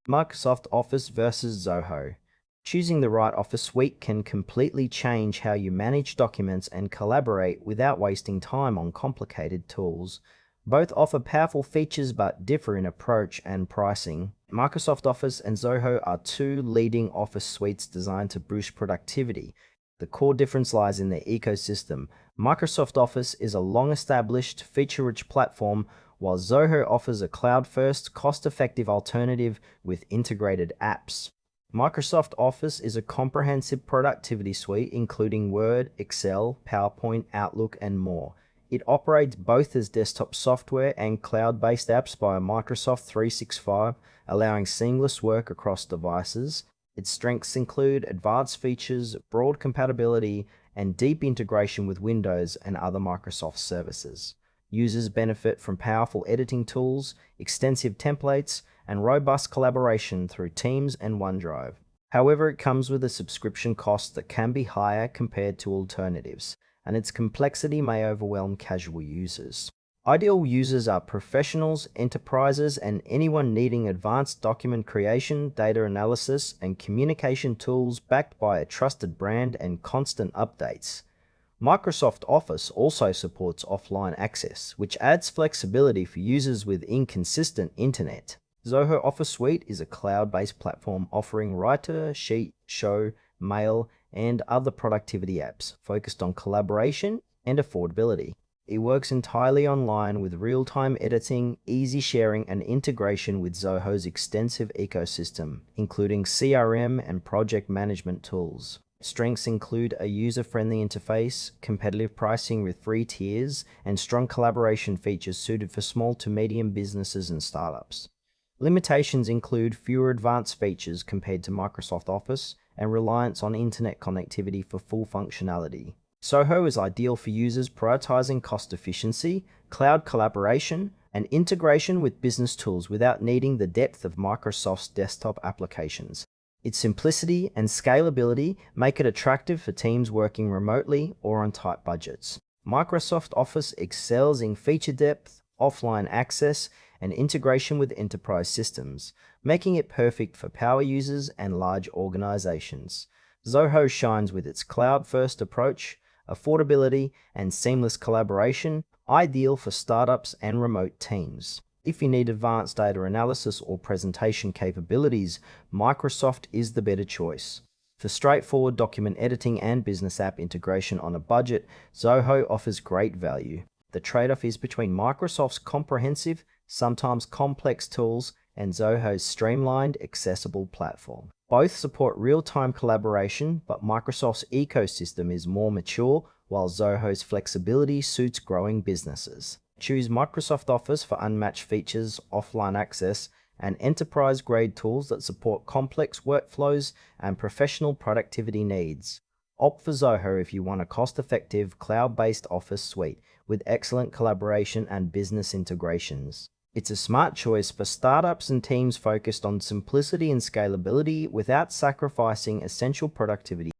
Microsoft Office versus Zoho. Choosing the right Office suite can completely change how you manage documents and collaborate without wasting time on complicated tools. Both offer powerful features but differ in approach and pricing. Microsoft Office and Zoho are two leading Office suites designed to boost productivity. The core difference lies in their ecosystem. Microsoft Office is a long-established, feature-rich platform, while Zoho offers a cloud-first, cost-effective alternative with integrated apps. Microsoft Office is a comprehensive productivity suite including Word, Excel, PowerPoint, Outlook, and more. It operates both as desktop software and cloud-based apps via Microsoft 365, allowing seamless work across devices. Its strengths include advanced features, broad compatibility, and deep integration with Windows and other Microsoft services. Users benefit from powerful editing tools, extensive templates, and robust collaboration through Teams and OneDrive. However, it comes with a subscription cost that can be higher compared to alternatives, and its complexity may overwhelm casual users. Ideal users are professionals, enterprises, and anyone needing advanced document creation, data analysis, and communication tools backed by a trusted brand and constant updates. Microsoft Office also supports offline access, which adds flexibility for users with inconsistent internet. Zoho Office Suite is a cloud-based platform offering Writer, Sheet, Show, Mail, and other productivity apps focused on collaboration and affordability. It works entirely online with real-time editing, easy sharing, and integration with Zoho's extensive ecosystem, including CRM and project management tools. Strengths include a user-friendly interface, competitive pricing with free tiers, and strong collaboration features suited for small to medium businesses and startups. Limitations include fewer advanced features compared to Microsoft Office and reliance on internet connectivity for full functionality. Zoho is ideal for users prioritizing cost efficiency, cloud collaboration, and integration with business tools without needing the depth of Microsoft's desktop applications. Its simplicity and scalability make it attractive for teams working remotely or on tight budgets. Microsoft Office excels in feature depth, offline access, and integration with enterprise systems, making it perfect for power users and large organizations. Zoho shines with its cloud-first approach, affordability, and seamless collaboration, ideal for startups and remote teams. If you need advanced data analysis or presentation capabilities, Microsoft is the better choice. For straightforward document editing and business app integration on a budget, Zoho offers great value. The trade-off is between Microsoft's comprehensive, sometimes complex tools and Zoho's streamlined, accessible platform. Both support real-time collaboration, but Microsoft's ecosystem is more mature, while Zoho's flexibility suits growing businesses. Choose Microsoft Office for unmatched features, offline access, and enterprise-grade tools that support complex workflows and professional productivity needs. Opt for Zoho if you want a cost-effective, cloud-based Office suite with excellent collaboration and business integrations. It's a smart choice for startups and teams focused on simplicity and scalability without sacrificing essential productivity